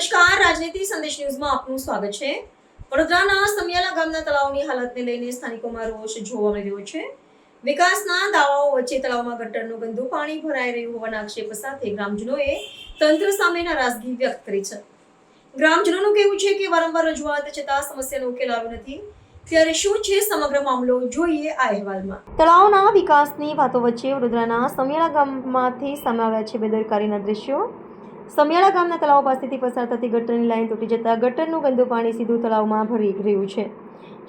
નમસ્કાર, રાજનીતિ સંદેશ ન્યૂઝમાં આપનું સ્વાગત છે। વડોદરાના સમિયાલા ગામના તળાવની હાલતને લઈને સ્થાનિકોમાં રોષ જોવા મળી રહ્યો છે। વિકાસના દાવાઓ વચ્ચે તળાવમાં ગટરનું ગંદુ પાણી ભરાઈ રહ્યું હોવાના આક્ષેપ સાથે ગ્રામજનોએ તંત્ર સામે નારાજગી વ્યક્ત કરી છે। ગ્રામજનોનું કહેવું છે કે વારંવાર રજૂઆત છતાં સમસ્યાનો ઉકેલ આવ્યો નથી। ત્યારે શું છે સમગ્ર મામલો, જોઈએ આ અહેવાલમાં। તળાવના વિકાસની વાતો વચ્ચે વડોદરાના સમિયાલા ગામમાંથી સામે આવ્યા છે બેદરકારીના દ્રશ્યો। સમિયાળા ગામના તળાવ પાસેથી પસાર થતી ગટરની લાઈન તૂટી જતા ગટરનું ગંદુ પાણી સીધું તળાવમાં ભરી રહ્યું છે,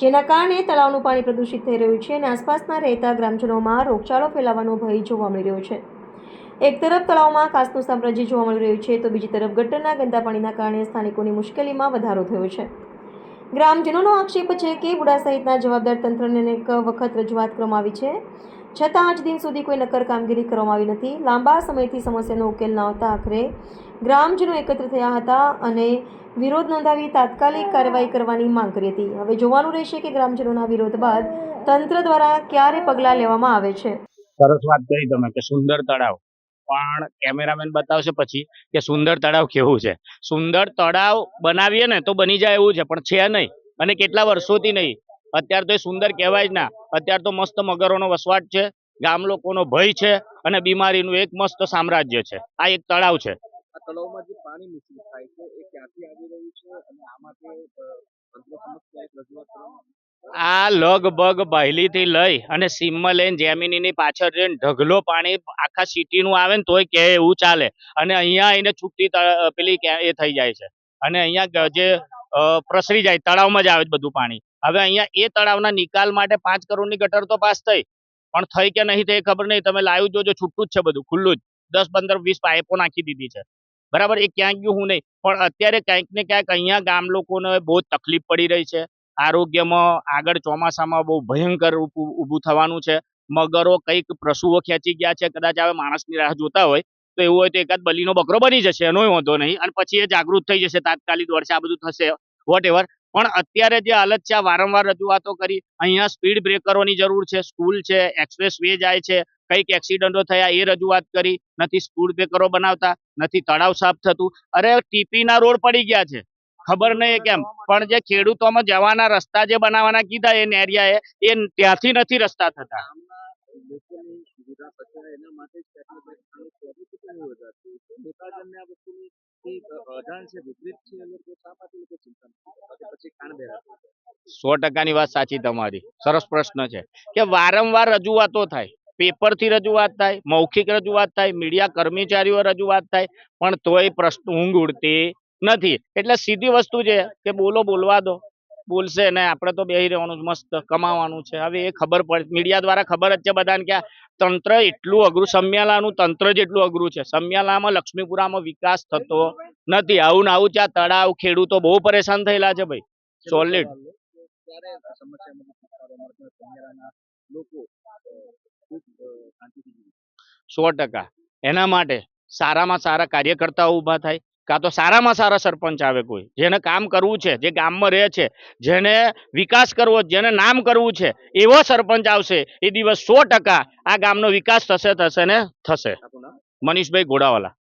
જેના કારણે તળાવનું પાણી પ્રદૂષિત થઈ રહ્યું છે અને આસપાસના રહેતા ગ્રામજનોમાં રોગચાળો ફેલાવાનો ભય જોવા મળી રહ્યો છે। એક તરફ તળાવમાં કાચનું સામ્રાજ્ય જોવા મળી રહ્યું છે, તો બીજી તરફ ગટરના ગંદા પાણીના કારણે સ્થાનિકોની મુશ્કેલીમાં વધારો થયો છે। ગ્રામજનોનો આક્ષેપ છે કે બુડા સહિતના જવાબદાર તંત્રને અનેક વખત રજૂઆત કરવામાં આવી છે, છતાં આજ દિન સુધી કોઈ નક્કર કામગીરી કરવામાં આવી નથી। લાંબા સમયથી સમસ્યાનો ઉકેલ ન આવતા આખરે ગ્રામજનો એકત્ર થયા હતા અને વિરોધ નોંધાવી તાત્કાલિક કાર્યવાહી કરવાની માંગ કરી હતી। હવે જોવાનું રહેશે કે ગ્રામજનોના વિરોધ બાદ તંત્ર દ્વારા ક્યારે પગલાં લેવામાં આવે છે। સરસ વાત કરી તમે કે સુંદર તળાવ, પણ કેમેરામેન બતાવશે પછી કે સુંદર તળાવ કેવું છે। સુંદર તળાવ બનાવીએ ને તો બની જાય એવું છે, પણ છે નહીં, અને કેટલા વર્ષોથી નહીં। અત્યારે તો એ સુંદર કહેવાય જ ના। અત્યારે તો મસ્ત મગરોનો વસવાટ છે, ગામ લોકોનો ભય છે અને બીમારીનું એક મસ્ત સામ્રાજ્ય છે। આ એક તળાવ છે। આ તળાવમાં જે પાણી મિશ્રિત થાય છે એ ક્યાંથી આવી રહ્યું છે અને આ માટે તંત્ર સમક્ષ ક્યાંક રજૂઆત કરવામાં આ લગભગ બહેલીથી લઈ અને સીમમાં લઈને જેમિનીની પાછળ જઈને ઢગલો પાણી આખા સિટીનું આવે ને તોય કે એવું ચાલે, અને અહીંયા આવીને છૂટી પેલી એ થઈ જાય છે અને અહીંયા જે પ્રસરી જાય તળાવમાં જ આવે છે બધું પાણી। હવે અહીંયા એ તળાવના નિકાલ માટે 5 કરોડની ગટર તો પાસ થઈ, પણ થઈ કે નહીં થઈ ખબર નહીં। તમે લાઈવ જોજો, છૂટું જ છે બધું, ખુલ્લું જ। 10, 15, 20 પાઇપો નાખી દીધી છે, બરાબર। એ ક્યાંક ગયું હું નહીં, પણ અત્યારે ક્યાંક ને ક્યાંક અહીંયા ગામ લોકોને બહુ તકલીફ પડી રહી છે। આરોગ્યમાં આગળ ચોમાસામાં બહુ ભયંકર ઊભું થવાનું છે। મગરો કંઈક પશુઓ ખેંચી ગયા છે, કદાચ હવે માણસની રાહ જોતા હોય તો એવું હોય તો એકાદ બલીનો બકરો બની જશે, એનો વાંધો નહીં, અને પછી એ જાગૃત થઈ જશે, તાત્કાલિક વર્ષે આ બધું થશે, વોટ એવર। પણ અત્યારે જે હાલત છે, આ વારંવાર રજૂઆતો કરી, અહીંયા સ્પીડ બ્રેકરોની જરૂર છે, સ્કૂલ છે, એક્સપ્રેસ વે જાય છે, કંઈક એક્સિડન્ટો થયા એ રજૂઆત કરી, નથી સ્પીડ બ્રેકરો બનાવતા, નથી તળાવ સાફ થતું। અરે ટીપીના રોડ પડી ગયા છે, ખબર નહીં કેમ, પણ જે ખેડૂતોમાં જવાના રસ્તા જે બનાવવાના કીધા એ નેરિયાએ, એ ત્યાંથી નથી રસ્તા થતા। લોકોની સુવિધા સચવાય એના માટે જ ક્યાંક ને ક્યાંક પાણી ચોરી નહીં વધારતું છે। નેતાજનને આ વસ્તુની અજાણ છે, વિપરીત છે, એ લોકો શા માટે લોકો ચિંતા નથી પછી કાન બેરા 100%ની વાત સાચી તમારી। સરસ પ્રશ્ન છે કે વારંવાર રજૂઆતો થાય, પેપરથી રજૂઆત થાય, મૌખિક રજૂઆત થાય, મીડિયા કર્મચારીઓ રજૂઆત થાય, પણ તોય પ્રશ્ન ઊંઘ ઉડતી નથી। એટલે સીધી વસ્તુ છે કે બોલવા દો, બોલશે ને આપણે તો બેહી રહેવાનું, મસ્ત કમાવાનું છે। હવે એ ખબર પડે, મીડિયા દ્વારા ખબર જ છે બધાને કે આ તંત્ર એટલું અઘરું, સમિયાલાનું તંત્ર જેટલું અઘરું છે। સમિયાલામાં લક્ષ્મીપુરામાં વિકાસ થતો નથી, આવું ને આવું ત્યાં તળાવ, ખેડૂતો બહુ પરેશાન થયેલા છે ભાઈ, સોલિડ। ત્યારે આ સમસ્યામાંથી છુટકારો મળતો સમિયાના લોકો ખૂબ શાંતિથી જીવે। 100%। એના માટે સારામાં સારા કાર્યકર્તાઓ ઊભા થાય, કાં તો સારામાં સારા સરપંચ આવે, કોઈ જેને કામ કરવું છે, જે ગામમાં રહે છે, જેને વિકાસ કરવો, જેને નામ કરવું છે, એવો સરપંચ આવશે એ દિવસ 100% આ ગામનો વિકાસ થશે ને થશે। મનીષભાઈ ઘોડાવાલા।